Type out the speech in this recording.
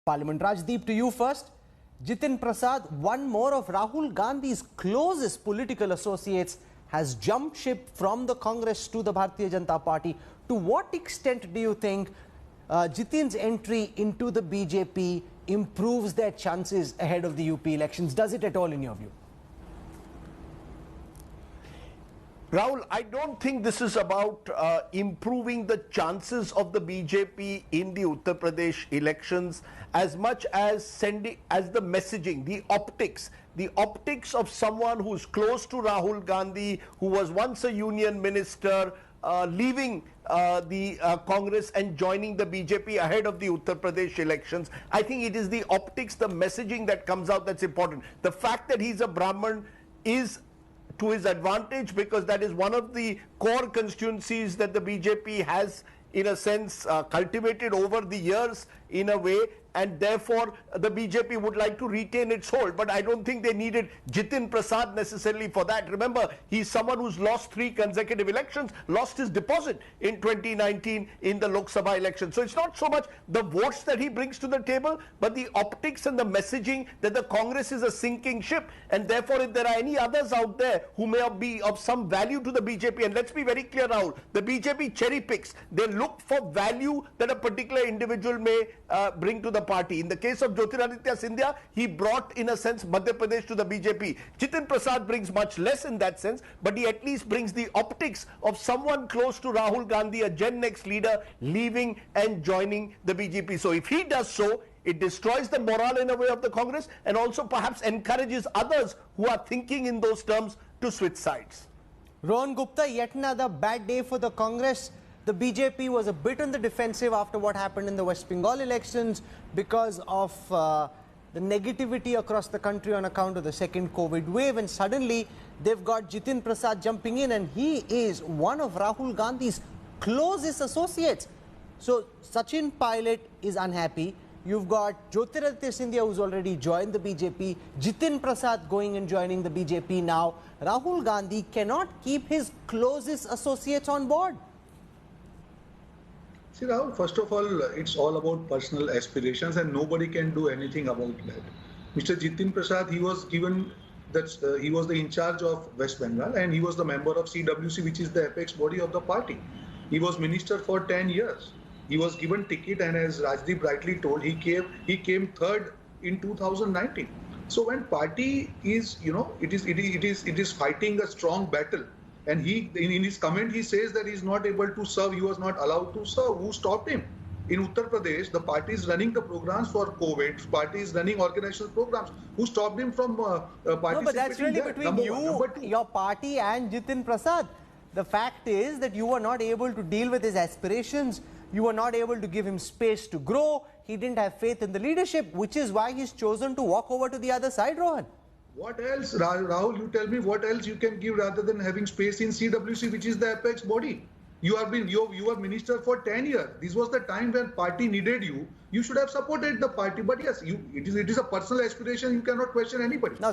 Parliament. Rajdeep, to you first. Jitin Prasad, one more of Rahul Gandhi's closest political associates, has jumped ship from the Congress to the Bharatiya Janata Party. To what extent do you think Jitin's entry into the BJP improves their chances ahead of the UP elections? Does it at all in your view? Rahul, I don't think this is about improving the chances of the BJP in the Uttar Pradesh elections as much as the messaging, the optics of someone who's close to Rahul Gandhi, who was once a union minister, leaving the Congress and joining the BJP ahead of the Uttar Pradesh elections. I think it is the optics, the messaging that comes out that's important. The fact that he's a Brahman is to his advantage, because that is one of the core constituencies that the BJP has, in a sense, cultivated over the years in a way, and therefore the BJP would like to retain its hold. But I don't think they needed Jitin Prasad necessarily for that. Remember, he's someone who's lost 3 consecutive elections, lost his deposit in 2019 in the Lok Sabha election. So it's not so much the votes that he brings to the table, but the optics and the messaging that the Congress is a sinking ship, and therefore if there are any others out there who may be of some value to the BJP, and let's be very clear, Rahul, the BJP cherry picks. They look for value that a particular individual may bring to the party. In the case of Jyotiraditya Scindia, he brought, in a sense, Madhya Pradesh to the BJP. Jitin Prasad brings much less in that sense, but he at least brings the optics of someone close to Rahul Gandhi, a Gen Next leader, leaving and joining the BJP. So if he does so, it destroys the morale in a way of the Congress, and also perhaps encourages others who are thinking in those terms to switch sides. Rohan Gupta, yet another bad day for the Congress. The BJP was a bit on the defensive after what happened in the West Bengal elections because of the negativity across the country on account of the second COVID wave, and suddenly they've got Jitin Prasad jumping in, and he is one of Rahul Gandhi's closest associates. So Sachin Pilot is unhappy. You've got Jyotiraditya Scindia, who's already joined the BJP, Jitin Prasad going and joining the BJP now. Rahul Gandhi cannot keep his closest associates on board. See, Rahul, first of all, it's all about personal aspirations, and nobody can do anything about that. Mr. Jitin Prasad, he was given that he was the in charge of West Bengal, and he was the member of CWC, which is the apex body of the party. He was minister for 10 years. He was given ticket, and as Rajdeep rightly told, he came third in 2019. So when party is, it is fighting a strong battle. And in his comment, he says that he is not able to serve, he was not allowed to serve. Who stopped him? In Uttar Pradesh, the party is running the programs for COVID, party is running organizational programs. Who stopped him from participating? No, but that's really between your party and Jitin Prasad. The fact is that you were not able to deal with his aspirations. You were not able to give him space to grow. He didn't have faith in the leadership, which is why he's chosen to walk over to the other side, Rohan. What else, Rahul, you tell me what else you can give rather than having space in CWC, which is the apex body. You were minister for 10 years. This was the time when party needed you. You should have supported the party. But yes, it is a personal aspiration. You cannot question anybody. Now,